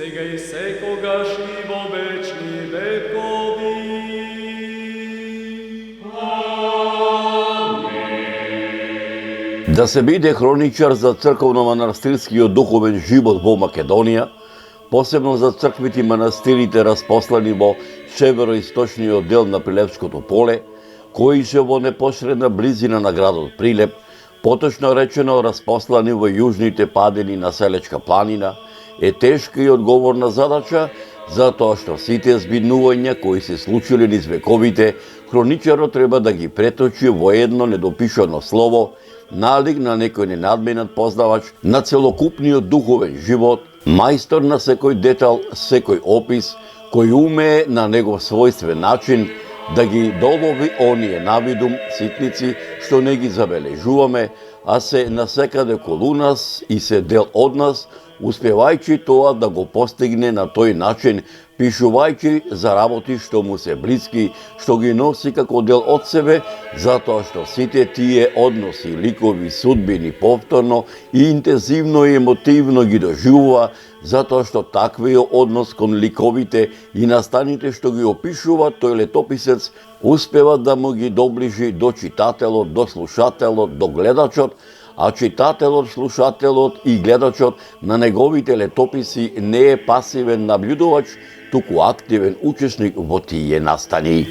сега и секогаш и во вечни векови. Да се биде хроничар за црковно-манастирскиот духовен живот во Македонија, посебно за црквите и манастирите распослани во североисточниот дел на Прилепското поле, кои се во непосредна близина на градот Прилеп, поточно речено распослани во јужните падини на Селечка планина, е тешка и одговорна задача, затоа што сите збиднувања кои се случиле низ вековите, хроничарот треба да ги преточи во едно недопишано слово, налик на некој ненадменат познавач на целокупниот духовен живот, мајстор на секој детал, секој опис, кој умее на негов својствен начин да ги долови оние навидум ситници што не ги забележуваме, а се насекаде околу нас и се дел од нас, успевајќи тоа да го постигне на тој начин, пишувајќи за работи што му се блиски, што ги носи како дел од себе, затоа што сите тие односи, ликови, судбини повторно и интензивно и емотивно ги доживува, затоа што таквиот однос кон ликовите и настаните што ги опишува тој летописец успева да му ги доближи до читателот, до слушателот, до гледачот, а читателот, слушателот и гледачот на неговите летописи не е пасивен наблюдувач, туку активен учесник во тие настани.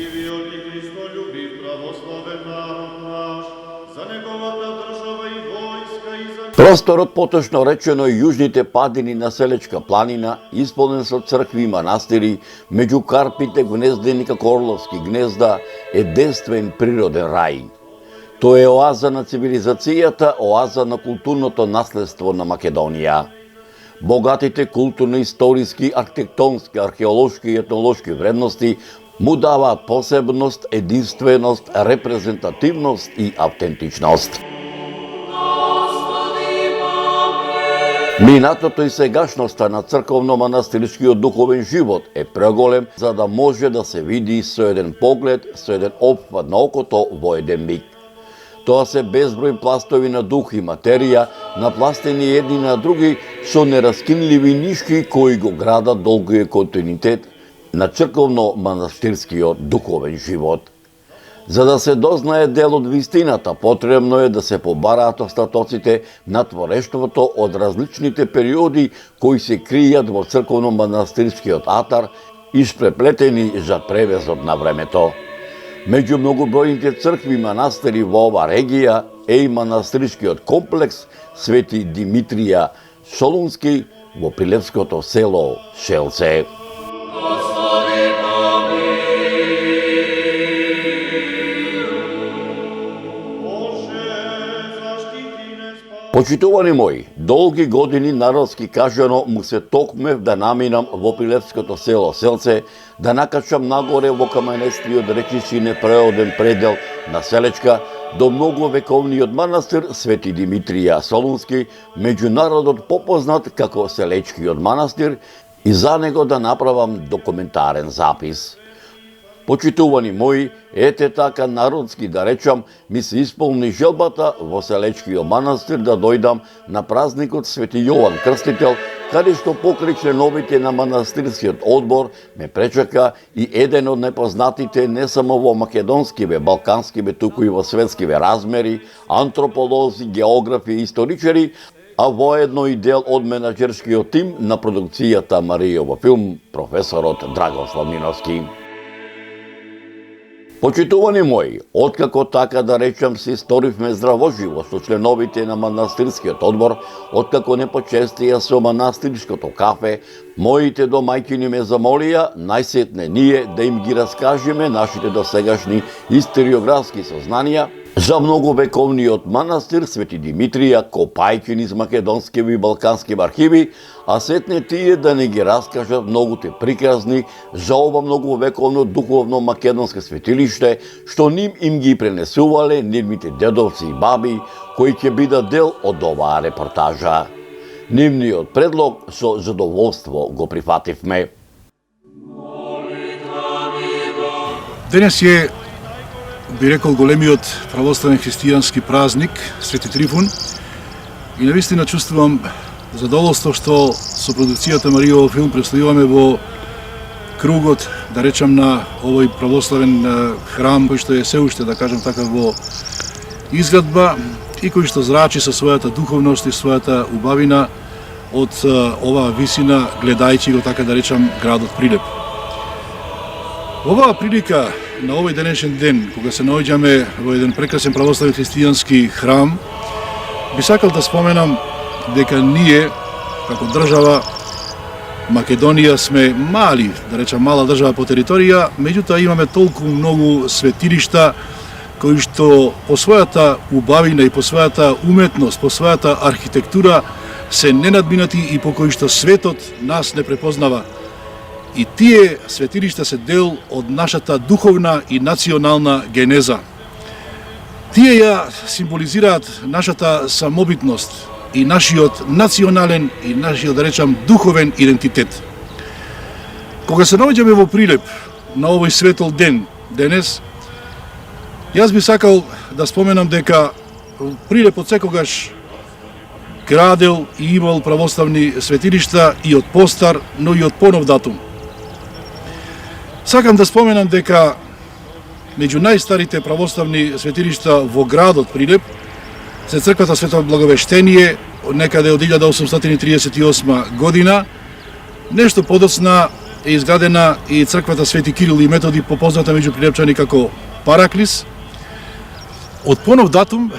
Просторот, поточно речено и јужните падини на Селечка планина, исполнен со цркви и манастири, меѓу карпите гнездени како орловски гнезда, е денствен природен рај. Тоа е оаза на цивилизацијата, оаза на културното наследство на Македонија. Богатите културно-историски, архитектонски, археолошки и етнолошки вредности му даваат посебност, единственост, репрезентативност и автентичност. Минатото и сегашноста на црковно-манастирскиот духовен живот е преголем за да може да се види со еден поглед, со еден опфат на окото во еден миг. Тоа се безброј пластови на дух и материја, напластени едни на други со нераскинливи нишки кои го градат долгиот континуитет на црковно-манастирскиот духовен живот. За да се дознае дел од вистината, потребно е да се побараат остатоците на творештвото од различните периоди кои се кријат во црковно-манастирскиот атар, испреплетени за превезот на времето. Меѓу многобројните цркви и манастири во ова регија е и манастирскиот комплекс Свети Димитрија Солунски во Прилепското село Шелце. Почитувани мои, долги години народски кажано му се токмев да наминам во Прилепското село Селце, да накачам нагоре во каменестиот речиси непреоден предел на Селечка до многовековниот манастир Свети Димитрија Солунски, меѓу народот попознат како Селечкиот манастир, и за него да направам документарен запис. Почитувани мои, ете така народски да речам, ми се исполни желбата во Селечкиот манастир да дојдам на празникот Свети Јован Крстител, каде што покрај членовите на манастирскиот одбор ме пречака и еден од непознатите не само во македонскиве, балканскиве, туку и во светскиве размери, антрополози, географи и историчари, а воедно и дел од менаџерскиот тим на продукцијата Маријово филм, професорот Драган Славниновски. Почитувани мои, откако така да речам се историвме здравоживо со членовите на манастирскиот одбор, откако не почестија со манастирското кафе, моите домајќини ме замолија најсетне ние да им ги раскажеме нашите досегашни историографски сознанија за многовековниот манастир Свети Димитрија, копајќи низ македонскиви и балкански архиви, а сетне тие да не ги раскажат многуте приказни за ова многовековно духовно македонско светилиште, што ним им ги пренесувале нивните дедовци и баби, кои ќе бидат дел од оваа репортажа. Нивниот предлог со задоволство го прифативме. Денес е, би рекол, големиот православен христијански празник, Свети Трифун, и навистина чувствувам задоволство што со продукцијата Маријовиот филм представуваме во кругот, да речам, на овој православен храм кој што е се уште, да кажам така, во изградба и кој што зрачи со својата духовност и својата убавина од оваа висина, гледајќи го, така да речам, градот Прилеп. Оваа прилика на овој денешен ден, кога се наоѓаме во еден прекрасен православен христијански храм, би сакал да споменам дека ние, како држава Македонија, сме мали, да речам мала држава по територија, меѓутоа имаме толку многу светилишта кои што по својата убавина и по својата уметност, по својата архитектура се ненадминати и по кои што светот нас не препознава. И тие светилишта се дел од нашата духовна и национална генеза. Тие ја символизираат нашата самобитност и нашиот национален и нашиот, да речам, духовен идентитет. Кога се наоѓаме во Прилеп на овој светол ден, денес, јас би сакал да споменам дека Прилеп од секогаш градел и имал православни светилишта и од постар, но и од понов датум. Сакам да споменам дека меѓу најстарите православни светилишта во градот Прилеп се црквата Свето Благовештение, некаде од 1838 година. Нешто подоцна е изградена и црквата Свети Кирил и Методи, попозната меѓу прилепчани како Параклис. Од понов датум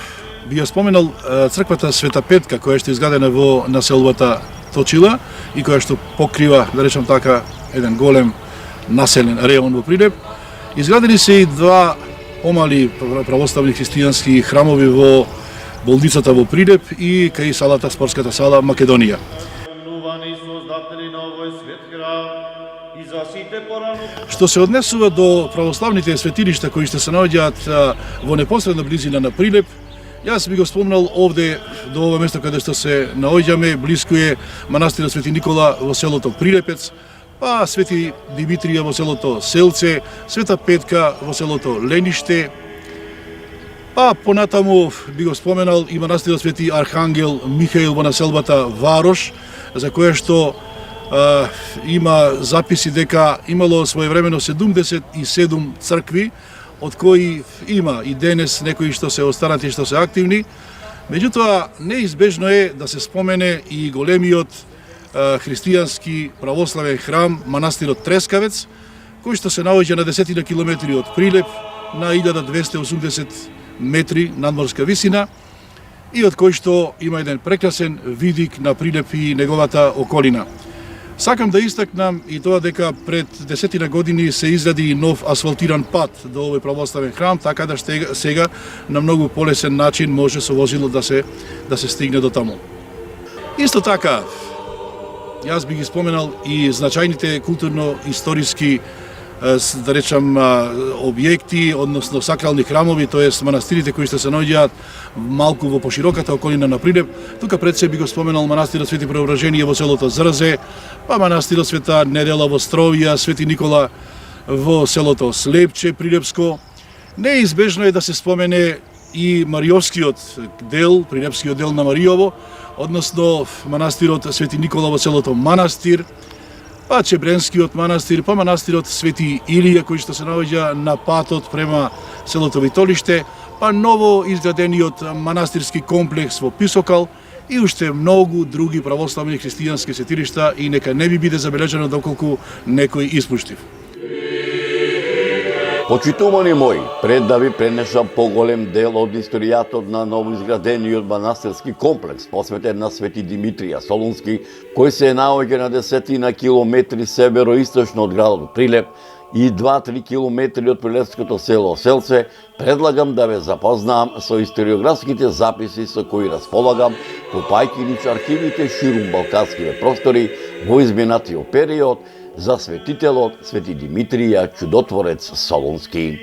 би ја споменал црквата Света Петка, која што е изградена во населбата Точила и која што покрива, да речам така, еден голем населен реон во Прилеп. Изградени се и два помали православни христијански храмови во болницата во Прилеп и кај салата, спортската сала Македонија. Што се однесува до православните светилишта кои што се наоѓаат во непосредна близина на Прилеп, јас би го спомнал овде, до ова место каде што се наоѓаме, блиску е манастирот Свети Никола во селото Прилепец, па Свети Димитрија во селото Селце, Света Петка во селото Лениште, па понатаму би го споменал и манастирот Свети Архангел Михаил во населбата Варош, за која што има записи дека имало своевремено 77 цркви, од кои има и денес некои што се останати, што се активни. Меѓутоа, неизбежно е да се спомене и големиот христијански православен храм, манастирот Трескавец, кој што се наоѓа на 10 километри од Прилеп, на 1280 метри надморска висина и од кој што има еден прекрасен видик на Прилеп и неговата околина. Сакам да истакнам и тоа дека пред 10 години се изради нов асфалтиран пат до овој православен храм, така да сега на многу полесен начин може со возило да се стигне до таму. Исто така, јас би ги споменал и значајните културно-историски, да речам, објекти, односно сакрални храмови, тоест манастирите кои што се наоѓаат малку во пошироката околина на Прилеп. Тука пред се би го споменал манастирот Свети Преображение во селото Зрзе, па манастирот Света Недела во Стровија, Свети Никола во селото Слепче, Прилепско. Неизбежно е да се спомене и Маријовскиот дел, Прилепскиот дел на Маријово, односно манастирот Свети Никола во селото Манастир, па Чебренскиот манастир, па манастирот Свети Илија, кој што се наоѓа на патот према селото Витолиште, па ново изградениот манастирски комплекс во Писокал и уште многу други православни христијански светилишта, и нека не би биде забележано доколку некој испуштив. Почитувани мои, пред да ви пренесам поголем дел од историјатот на новоизградениот манастирски комплекс посветен на Свети Димитрија Солунски, кој се наоѓа на 10 километри североисточно од градот Прилеп и 2-3 километри од прилепското село Селце, предлагам да ве запознаам со историографските записи со кои располагам, копајќи низ архивите ширум балканските простори во изминатиот период за светителот Свети Димитрија Чудотворец Солунски.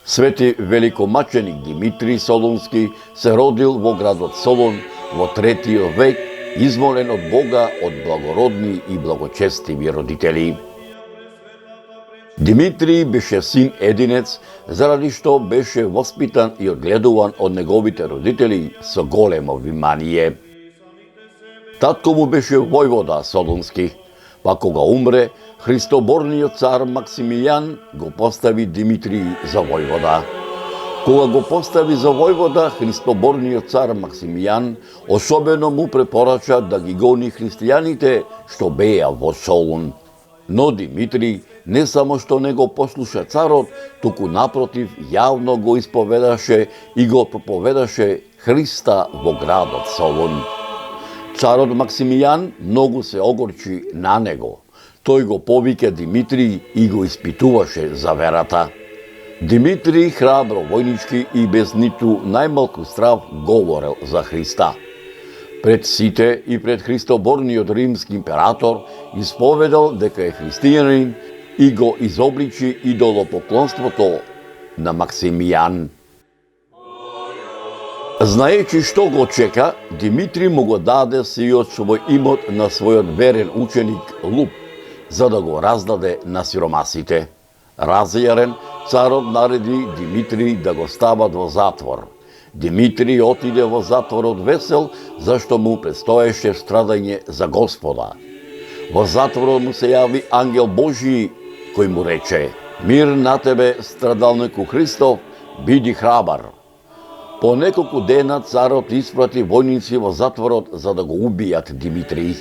Свети великомаченик Димитрий Солунски се родил во градот Солун во 3 век измолен од Бога од благородни и благочестиви родители. Димитрий беше син единец, заради што беше воспитан и одгледуван од неговите родители со големо внимание. Татко му беше војвода Солунски, па кога умре, христоборниот цар Максимилијан го постави Димитрий за војвода. Кога го постави за војвода, христоборниот цар Максимилијан особено му препорача да ги гони христијаните што беа во Солун. Но Димитрий не само што не го послуша царот, туку напротив јавно го исповедаше и го проповедаше Христа во градот Солун. Царот Максимилијан многу се огорчи на него. Тој го повика Димитрий и го испитуваше за верата. Димитрий храбро војнички и без ниту најмалку страв говорел за Христа. Пред сите и пред христоборниот римски император исповедал дека е христијанин и го изобличи идолопоклонството на Максимилијан. Знаејќи што го чека, Димитрий му го даде сиот свој имот на својот верен ученик Луп, за да го раздаде на сиромасите. Разјарен, царот нареди Димитрий да го стават во затвор. Димитрий отиде во затворот весел, зашто му предстоеше страдање за Господа. Во затворот му се јави ангел Божи, кој му рече: „Мир на тебе, страдалнику Христов, биди храбар." По неколку дена царот испрати војници во затворот за да го убијат Димитрий.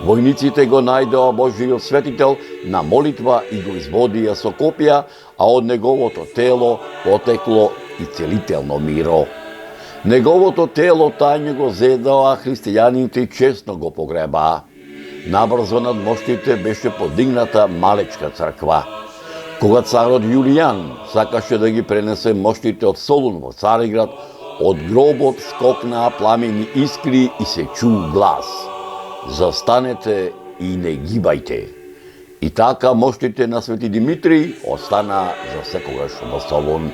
Војниците го најдоа Божиот светител на молитва и го изводија со копија, а од неговото тело потекло и целително миро. Неговото тело тајно го зедоа христијаните и честно го погребаа. Набрзо над моштите беше подигната малечка црква. Кога царот Јулијан сакаше да ги пренесе моштите од Солун во Цариград, од гробот скокнаа пламени искри и се чу глас: „Застанете и не гибајте." И така моштите на Свети Димитрий останаа за секогаш во Солун.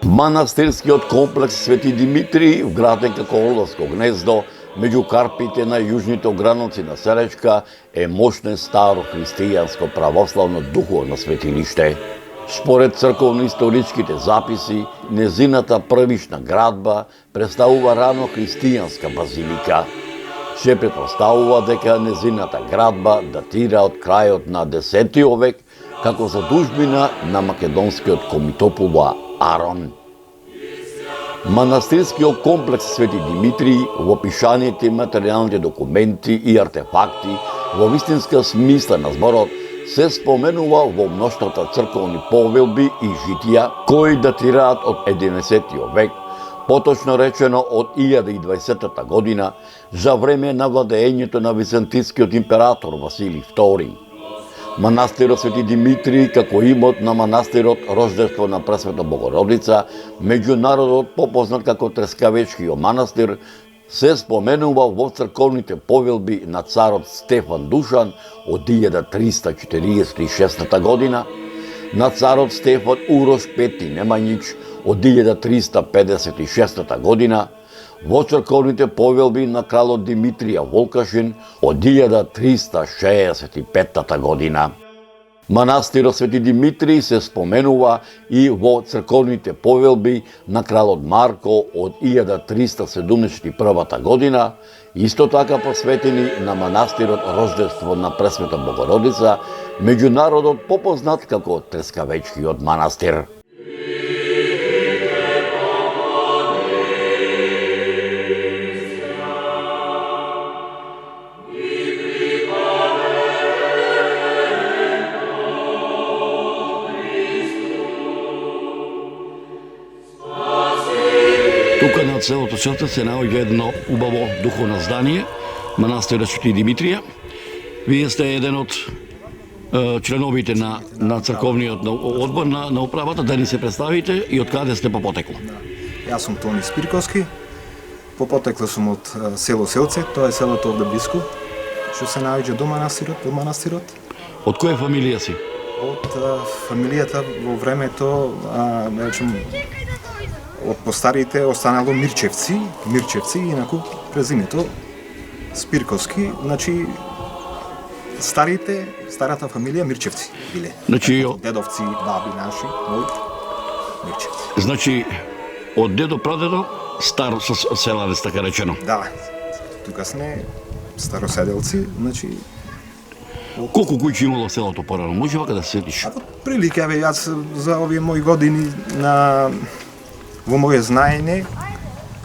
Манастирскиот комплекс Свети Димитрий, вграден како орловско гнездо, меѓу карпите на јужните ограници на Серечка, е мощно старо христијанско православно духовно светилиште. Според црковно-историчките записи, незината првична градба представува рано христијанска базилика. Се претпоставува дека незината градба датира од крајот на 10 век како задужбина на македонскиот комитопола Арон. Манастирскиот комплекс Свети Димитрий во пишаните, материјалните документи и артефакти во вистинска смисла на зборот се споменува во мноштвото црковни повелби и житија кои датираат од 11 век, поточно речено од 1020 година, за време на владеењето на византискиот император Василий II. Манастирот Свети Димитрий, како имот на манастирот Рождество на Пресвета Богородица, меѓународот попознат како Трескавечкиот манастир, се споменува во црковните повелби на царот Стефан Душан од 1346 година, на царот Стефан Урош Пети Немањич од 1356 година, во црковните повелби на кралот Димитрија Волкашин од 1365 година. Манастирот Свети Димитрий се споменува и во црковните повелби на кралот Марко од 1371 година, исто така посветени на манастирот Рождество на Пресвета Богородица, меѓународот попознат како Трескавечкиот манастир. Тука на целото селце се наоѓа едно убаво духовно здание, манастирот Свети Димитрија. Вие сте еден од членовите на црковниот одбор на управата, да ни се представите и од каде сте по потекло. Јас сум Тони Спирковски. По потекло сум од село Селце, тоа е селото овде блиску, што се наоѓа до манастирот. Од која фамилија си? Од фамилијата во времето, да речем, од постарите останало Мирчевци, инаку презимето Спирковски, значи старата фамилија Мирчевци биле. Значи, Дедовци, баби наши, мои, Мирчевци. Значи, од дедо прадедо, стар селадец, така речено. Да, тука сме староседелци, значи... Колку куќи имало селото порано? Може вака да се сетиш? Прилike, јас за овие мои години во моје знаење,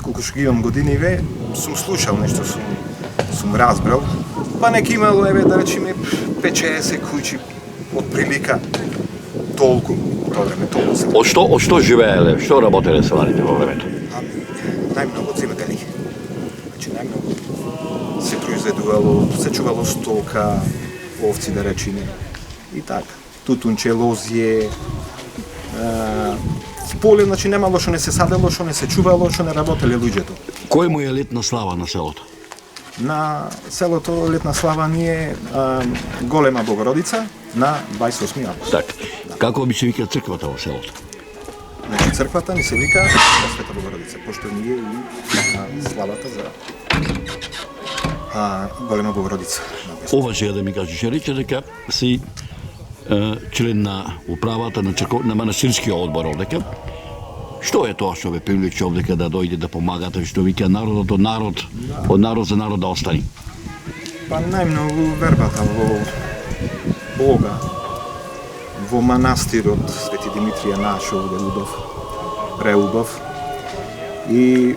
колку што ги имам години, сум слушал нешто, сум разбрал. Па нека имало, да речеме, 5-60 куќи од прилика толку, тоа време, толку се. Од што живееле, што работеле селаните во времето? Најмногу земјодели. Значи, најмногу се произведувало, се чувало стока, овци, да речеме, и така. Тутунче, лозје, в поле, значи немало што не се садело, што не се чувало, што не работеле луѓето. Кој му е летна слава на селото? На селото летна слава ни е Голема Богородица на 28 август. Така. Како би се вика црквата во селото? Значи црквата ни се вика Света Богородица, пошто ние и славата за Голема Богородица. Ова да ми кажеш, рече дека си член на управата на манастирскиот одбор овдека. Што е тоа што ве привлече овдека да дојде да помагате, што вика народот од народ за народ да остани? Па најмногу вербата во Бога, во манастирот Свети Димитрија наш овде преубав. И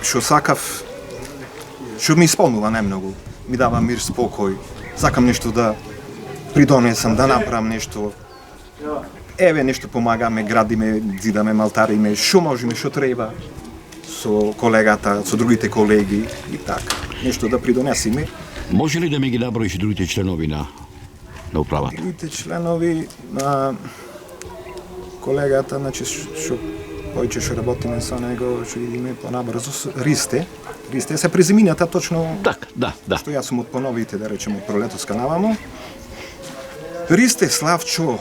што сакав, што ми исполнува најмногу, ми дава мир, спокој, сакам нешто да придонесам, да направам нешто. Еве нешто помагаме, градиме, зидаме, малтариме, што можеме, што треба со колегата, со другите колеги и така. Нешто да придонесиме. Може ли да ми ги наброиш другите членови на управата? Другите членови на колегата, значи што повеќе што работиме со него, што видиме понабрзо, Ристе се презимињата точно. Так, да. Што јас сум од поновите, да речеме, од пролетоска навамо. Ристе, Славчо,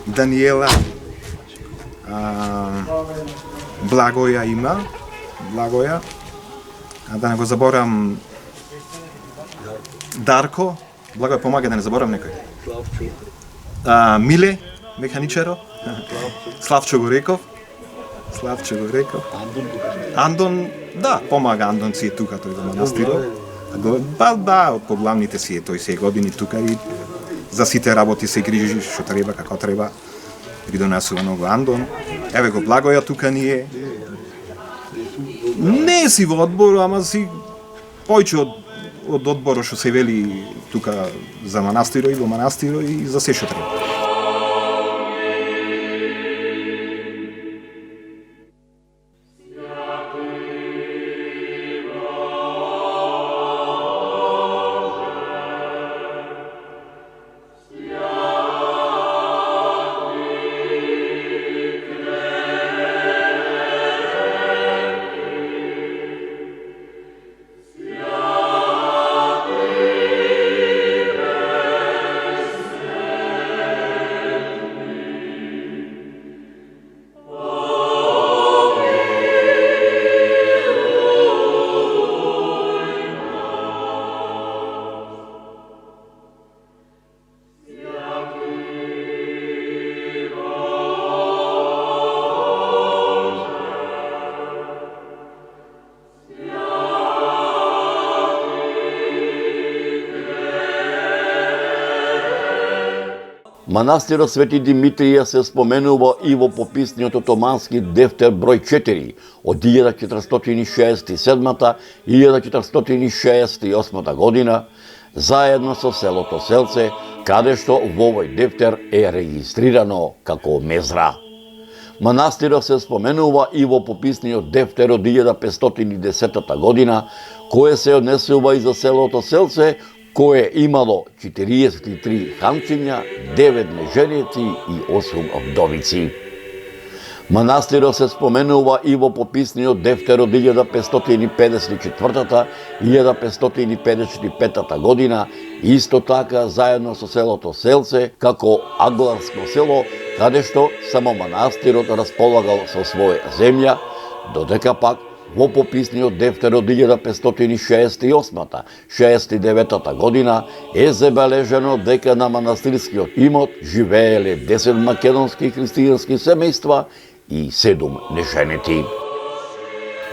Даниела, Благоја има, да не го заборам, Дарко, Благоја помага да не заборам некој. Миле, механичаро, Славчо го реков. Андон, да, помага, Андон си е тука, тој во манастирот. Да, од поглавните си е, тој се години тука и за сите работи се грижи што треба, како треба. Придонесува многу Андон. Еве го Благоја тука ни е. Не си во одбор, ама си појче од одборот што се вели тука за манастирот и во манастирот и за се што треба. Манастирот Свети Димитрија се споменува и во пописниот отомански дефтер број 4 од 1467 и 1468 година, заедно со селото Селце, каде што во овој дефтер е регистрирано како Мезра. Манастирот се споменува и во пописниот дефтер од 1510 година, кое се однесува и за селото Селце, кое имало 43 ханчиња, 9 неженеци и 8 вдовици. Манастирот се споменува и во пописниот дефтер од 1554 и 1555 година, исто така заедно со селото Селце, како агларско село, каде што само манастирот располагал со своја земја, додека пак во пописниот дефтер од 1568-69 година е забележено дека на манастирскиот имот живееле 10 македонски христијански семејства и 7 неженети.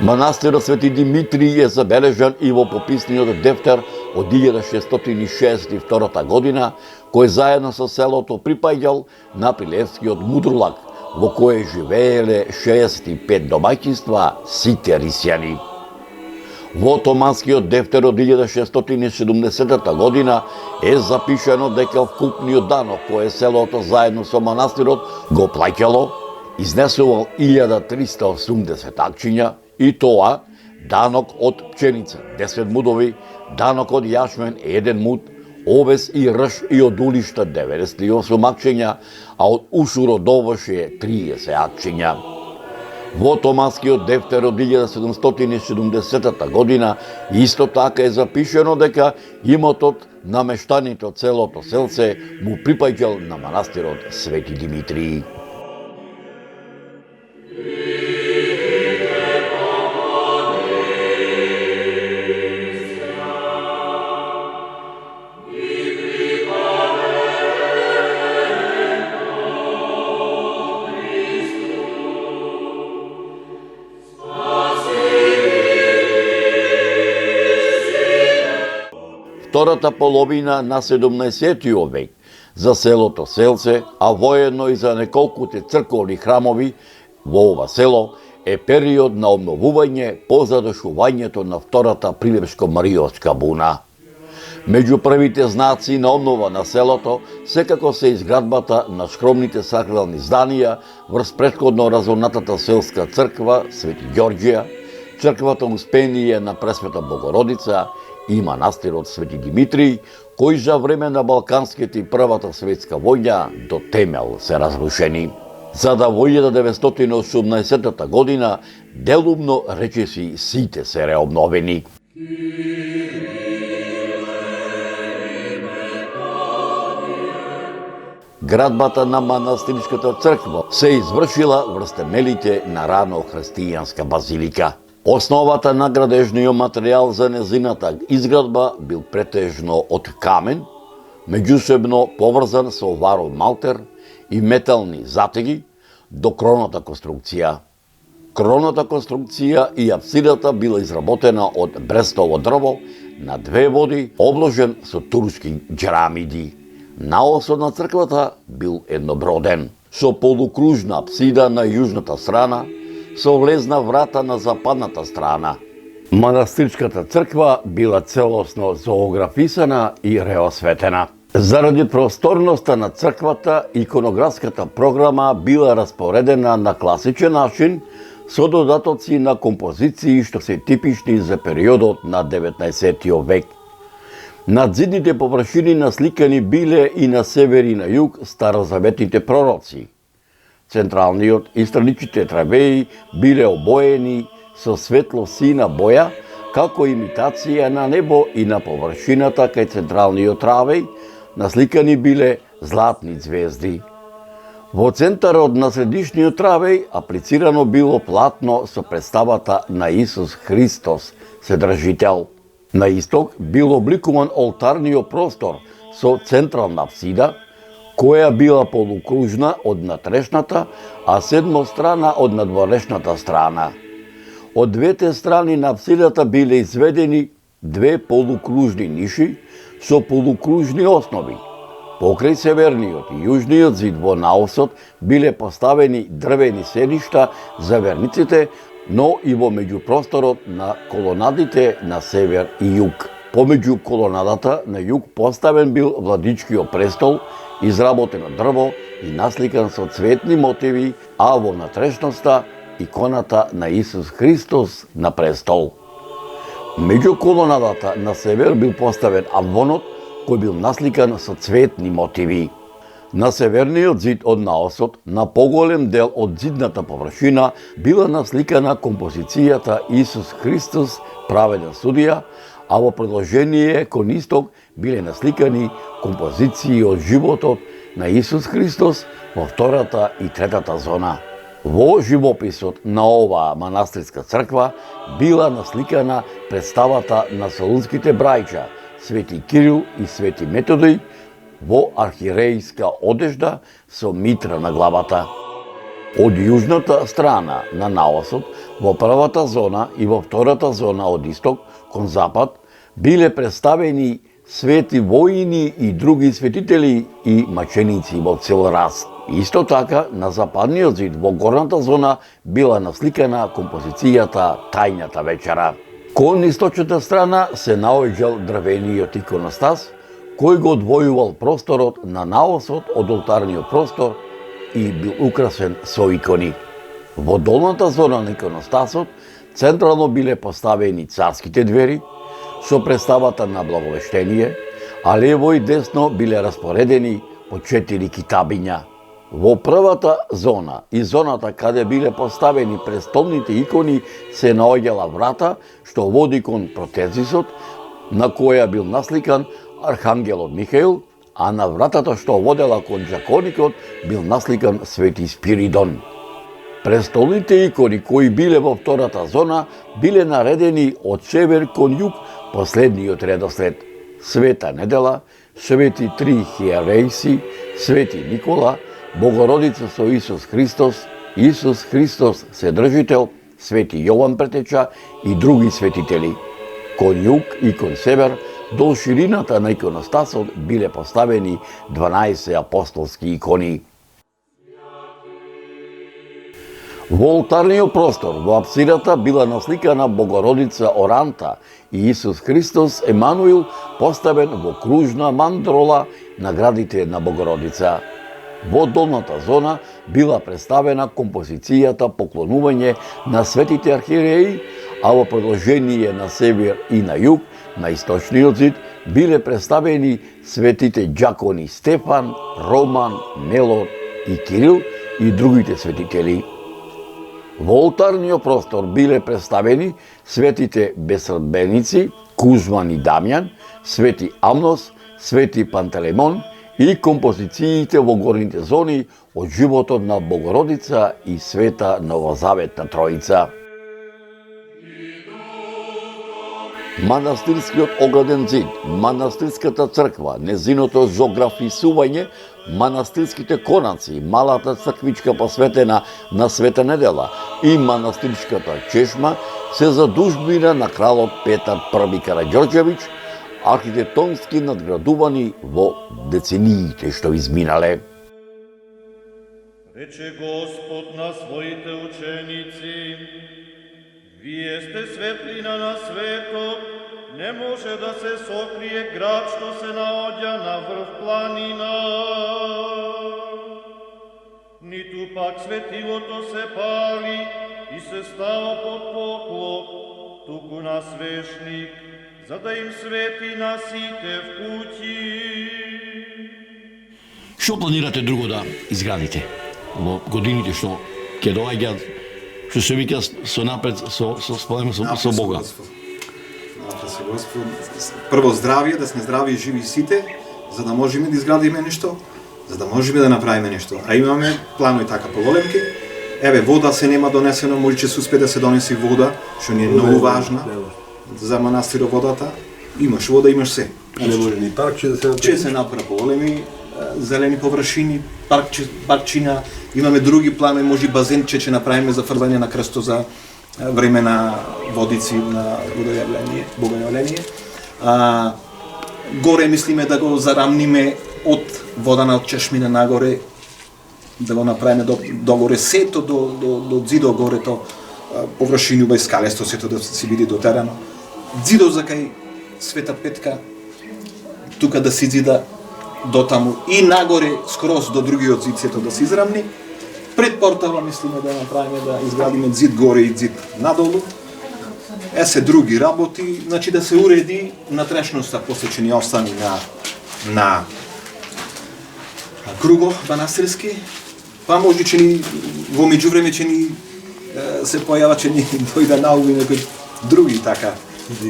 Манастирот Свети Димитрий е забележан и во пописниот дефтер од 1662 година, кој заедно со селото припаѓал на Прилевскиот мудрулак, во кој живееле 65 домаќинства, сите рисјани. Во Томанскиот дефтер од 1670 година е запишено дека вкупниот данок кој селото заедно со манастирот го плаќало изнесувал 1380 акчиња, и тоа данок од пченица 10 мудови, данок од јашмен 1 муд, овес и рж и од улишта 98 акчиња, а од ушур од овошје 30 акчиња. Во Томанскиот дефтер од 1770 година исто така е запишено дека имотот на мештаните од селото Селце му припаѓал на манастирот Свети Димитрий. Втората половина на 17 век за селото Селце, а воедно и за неколкуте црковни храмови во ова село, е период на обновување по задушувањето на Втората Прилепско-Мариотска буна. Меѓу првите знаци на обнова на селото секако се изградбата на скромните сакрални зданија врз претходно разорнатата селска црква Свети Ѓорѓија, црквата Успение на Пресвета Богородица и манастирот Свети Димитрий, кои за време на Балканските и Првата светска војна до темел се разрушени. За да во 1918 година делумно речиси сите се реобновени. Градбата на манастирската црква се извршила врз темелите на рано христијанска базилика. Основата на градежниот материјал за незината изградба бил претежно од камен, меѓусебно поврзан со варов малтер и метални затеги до кроната конструкција. Кроната конструкција и апсидата била изработена од брестово дрво на 2 води, обложен со турски джерамиди. Наосот на црквата бил едноброден, со полукружна апсида на јужната страна, со влезна врата на западната страна. Манастирската црква била целосно зоографисана и реосветена. Заради просторноста на црквата, иконографската програма била распоредена на класичен начин, со додатоци на композиции што се типични за периодот на 19 век. Над зидните површини насликани биле и на север и на југ старозаветните пророци. Централниот и страничните травеи биле обоени со светло-сина боја, како имитација на небо, и на површината кај централниот травеј насликани биле златни звезди. Во центарот на средишниот травеј аплицирано било платно со представата на Исус Христос, Седржител. На исток бил обликуван олтарниот простор со централна апсида, која била полукружна од натрешната, а седмострана од надворешната страна. Од двете страни на апсидата биле изведени 2 полукружни ниши со полукружни основи. Покрај северниот и јужниот зид во наосот биле поставени дрвени седишта за верниците, но и во меѓупросторот на колонадите на север и југ. Помеѓу колонадата на југ поставен бил владичкиот престол, изработен од дрво, и насликан со цветни мотиви, а во внатрешноста иконата на Исус Христос на престол. Меѓу колонадата на север бил поставен амвонот, кој бил насликан со цветни мотиви. На северниот зид од наосот, на поголем дел од зидната површина, била насликана композицијата Исус Христос, праведен судија, а во продолжение кон исток биле насликани композиции од животот на Исус Христос во втората и третата зона. Во живописот на оваа манастирска црква била насликана представата на солунските браќа, Свети Кирил и Свети Методој, во архиерејска одежда со митра на главата. Од јужната страна на наосот, во првата зона и во втората зона од исток кон запад, биле представени свети воини и други светители и маченици во цел раст. Исто така, на западниот зид во горната зона била насликана композицијата Тајната вечера. Кон источната страна се наоѓал дрвениот иконостас, кој го одвојувал просторот на наосот од олтарниот простор и бил украсен со икони. Во долната зона на иконостасот централно биле поставени царските двери со представата на благовештение, а лево и десно биле распоредени по 4 китабиња. Во првата зона и зоната каде биле поставени престолните икони се наоѓала врата што води кон протезисот, на која бил насликан архангелот Михаил, а на вратата што водела кон джаконикот бил насликан Свети Спиридон. Престолните икони кои биле во втората зона биле наредени од север кон југ по следниот редослед: Света Недела, Свети Три Хиерејси, Свети Никола, Богородица со Исус Христос, Исус Христос Седржител, Свети Јован Претеча и други светители. Кон југ и кон север, до ширината на иконостасот биле поставени 12 апостолски икони. Во олтарниот простор, во апсидата, била насликана Богородица Оранта и Исус Христос Емануил поставен во кружна мандрола на градите на Богородица. Во долната зона била представена композицијата Поклонување на светите архиереи, а во продолжение на север и на југ, на источниот зид, биле представени светите џакони Стефан, Роман, Мелор и Кирил и другите светители. Во олтарниот простор биле представени светите безсрбеници Кузман и Дамјан, Свети Амнос, Свети Пантелеймон и композициите во горните зони од животот на Богородица и Света Новозаветна Троица. Манастирскиот ограден зид, манастирската црква, незиното зографисување, манастирските конаци, малата црквичка посветена на Света Недела и манастирската чешма се задужбина на кралот Петар I Караѓорđевиќ, архитектонски надградувани во децениите што изминале. Рече Господ на своите ученици: Вие сте светлина на светот, не може да се сокрие град што се наоѓа на врв планина. Ниту пак светилото се пали и се става под поклоп, туку на свешник, за да им свети на сите в куќи. Што планирате друго да изградите во годините што ќе доаѓаат, што се вика со напред со Бога? Прво здравие, да сме здрави и живи сите, за да можеме да изградиме нешто, за да можеме да направиме нешто. А имаме планови така поголемки. Еве, вода се нема донесено, може че се успе да се донеси вода, што не е многу важна за манастирот водата. Имаш вода, имаш се. Не може ни паркче да се направи. Че се направи поголеми зелени површини, паркчина, имаме други планови, може базенче че направиме за фрдање на крсто за време на водици на богојавление. Горе мислиме да го зарамниме од водана од чешмина нагоре, да го направиме догоре сето до зидо горето, површини без скалесто, сето да се види до терено. Зидо за кај Света Петка, тука да си зида до таму и нагоре скроз до другиот зид сето да се изравни. Пред портала мислиме да направиме да изградиме зид горе и зид надолу. Се други работи, значи да се уреди натрешноста после че ни остани на круго манастирски, па може че ни во меѓувреме че ни се појава че ни дојде на ум некои други така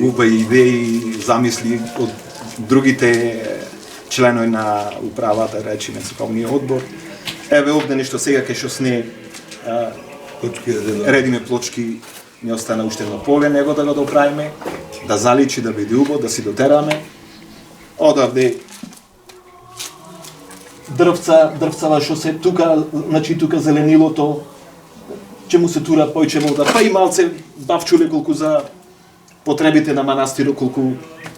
убави идеи, замисли од другите членови на управата, речиме црковниот одбор. Еве овде нешто сега кај што сне редиме плочки, не остана уште на поле, него да го доправиме, да заличи, да биде убаво, да си дотераме. Одавде дрвцава што се тука, значи тука зеленилото, ќе му се тура појче вода, па и малце бавчуле колку за потребите на манастирот, колку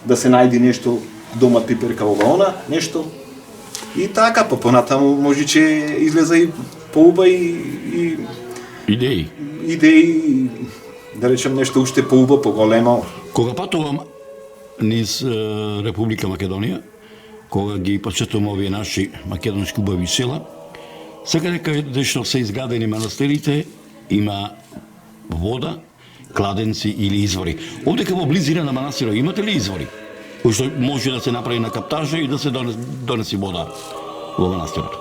да се најди нешто, дома пиперка ова она, нешто. И така, па понатаму може че излеза и поуба и идеи, да речем нешто уште поуба, поголемо. Кога патувам низ Република Македонија, кога ги посетувам овие наши македонски убави села, секаде каде што се изградени манастирите има вода, кладенци или извори. Овде во близина на манастирот имате ли извори? Кој што може да се направи на каптажа и да се донеси вода во манастирот?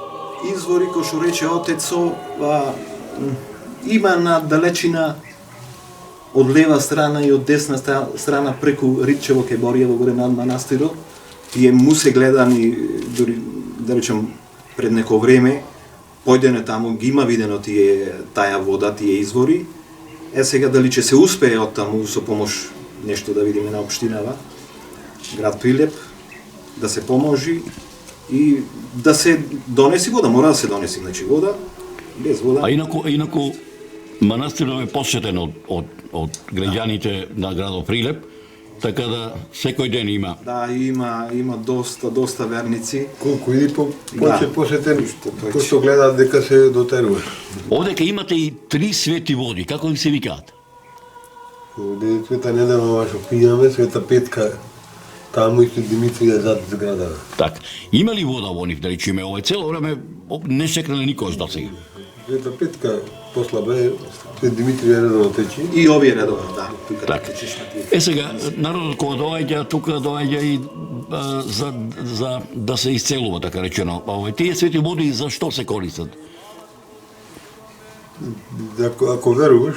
Извори, кој што рече отецо, има на далечина од лева страна и од десна страна преку Ритчево кај Боријево горе над манастирот. Тие му се гледани, дори да речем пред неко време, појдене таму, ги има видено таа вода, тие извори. Сега дали ќе се успее од таму со помош нешто да видиме на општинава, град Прилеп, да се поможи и да се донеси вода, мора да се донеси, значи вода, без вода. А инаку манастирот е посетен од граѓаните на градот Прилеп, така да секој ден има. Да, има доста верници. Колку иди повеќе посетен, кој што гледаат дека се дотерува. Овде имате и 3 свети води, како им се викаат? Овде Света Недела што пијаме, Света Петка, таму исто Димитрија зад зградата. Так, има ли вода во нив, да речеме, ова цело време не секнале никош до сега? Света Петка послаба е, Свет Димитрија редовно течи. И овие редовно, да. Так. Сега, народот кога доаѓа, тука доаѓа и за да се исцелува, така речено. Тие свети води за што се користат? Ако веруваш,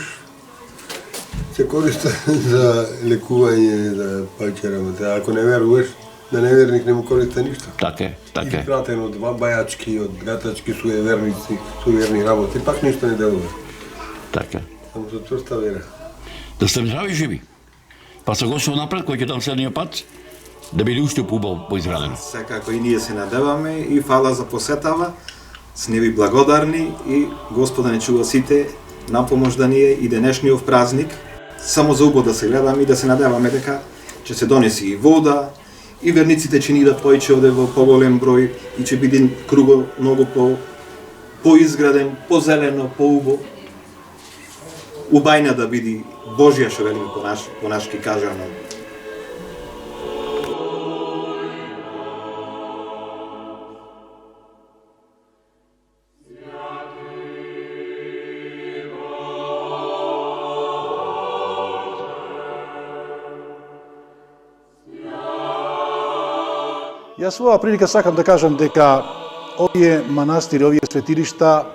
се користи за лекување, за паќе работа. Ако не веруваш, на неверник не му користи ништо. Така е. Изпратен од бајачки, од гатачки суеверници, суеверни работи, пак ништо не делува. Така. Само со чврста вера. Да сте здрави и живи. Па се гошо напред, кој ќе дам следниот пат, да биде уште поубаво поизградено. Секако и ние се надеваме и фала за посетава. Сме ви благодарни и Господа не чува сите на помош да ни е и денешниот празник. Само за убаво да се гледаме и да се надеваме дека ќе се донеси и вода, и верниците ќе ни дадат поиќе овде во поголем број и ќе биде круго многу поизграден, позелено, поубаво. Убајна да биде Божја, што велиме по нашки кажано. Јас во оваа прилика сакам да кажам дека овие манастири, овие светилишта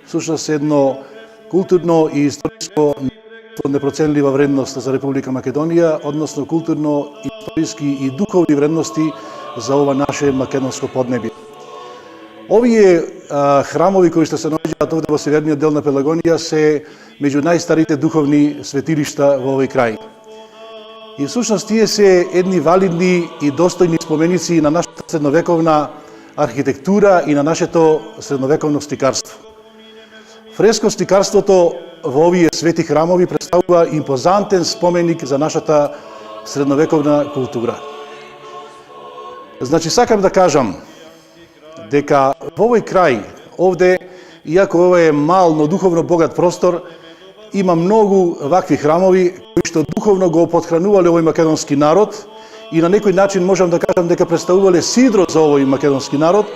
всушност се едно културно и историско непроценлива вредност за Република Македонија, односно културно, историски и духовни вредности за ова наше македонско поднебие. Овие храмови кои што се наоѓаат овде во северниот дел на Пелагонија се меѓу најстарите духовни светилишта во овој крај. И всушност тие се едни валидни и достојни споменици на нашата средновековна архитектура и на нашето средновековно стикарство. Фреско стикарството во овие свети храмови представува импозантен споменик за нашата средновековна култура. Значи, сакам да кажам дека во овој крај, овде, иако ова е мал, но духовно богат простор, има многу вакви храмови кои што духовно го потхранувале овој македонски народ и на некој начин можам да кажам дека представувале сидро за овој македонски народ,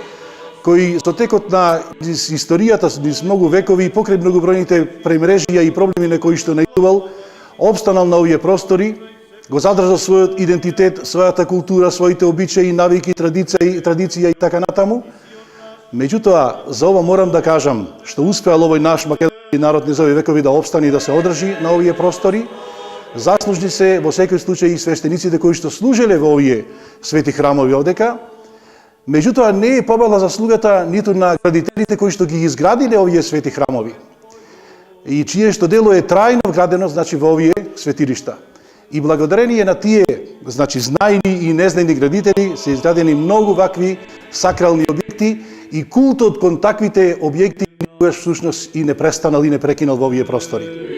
кои со текот на историјата, низ многу векови, покрај многобројните премрежија и проблеми на кои што наидувал, опстанал на овие простори, го задржал својот идентитет, својата култура, своите обичаи, навики, традиција и така натаму. Меѓутоа, за ова морам да кажам, што успеал овој наш македонски народ низ овие векови да опстане и да се одржи на овие простори. Заслужни се во секој случај и свештениците кои што служеле во овие свети храмови овдека. Меѓутоа, не е побала заслугата ниту на градителите кои што ги изградиле овие свети храмови и чие што дело е трајно вградено, значи, во овие светилишта. И благодарение на тие, значи, знајни и незнајни градители се изградени многу вакви сакрални објекти и култот кон таквите објекти никогаш всушност и не престанал и не прекинал во овие простори.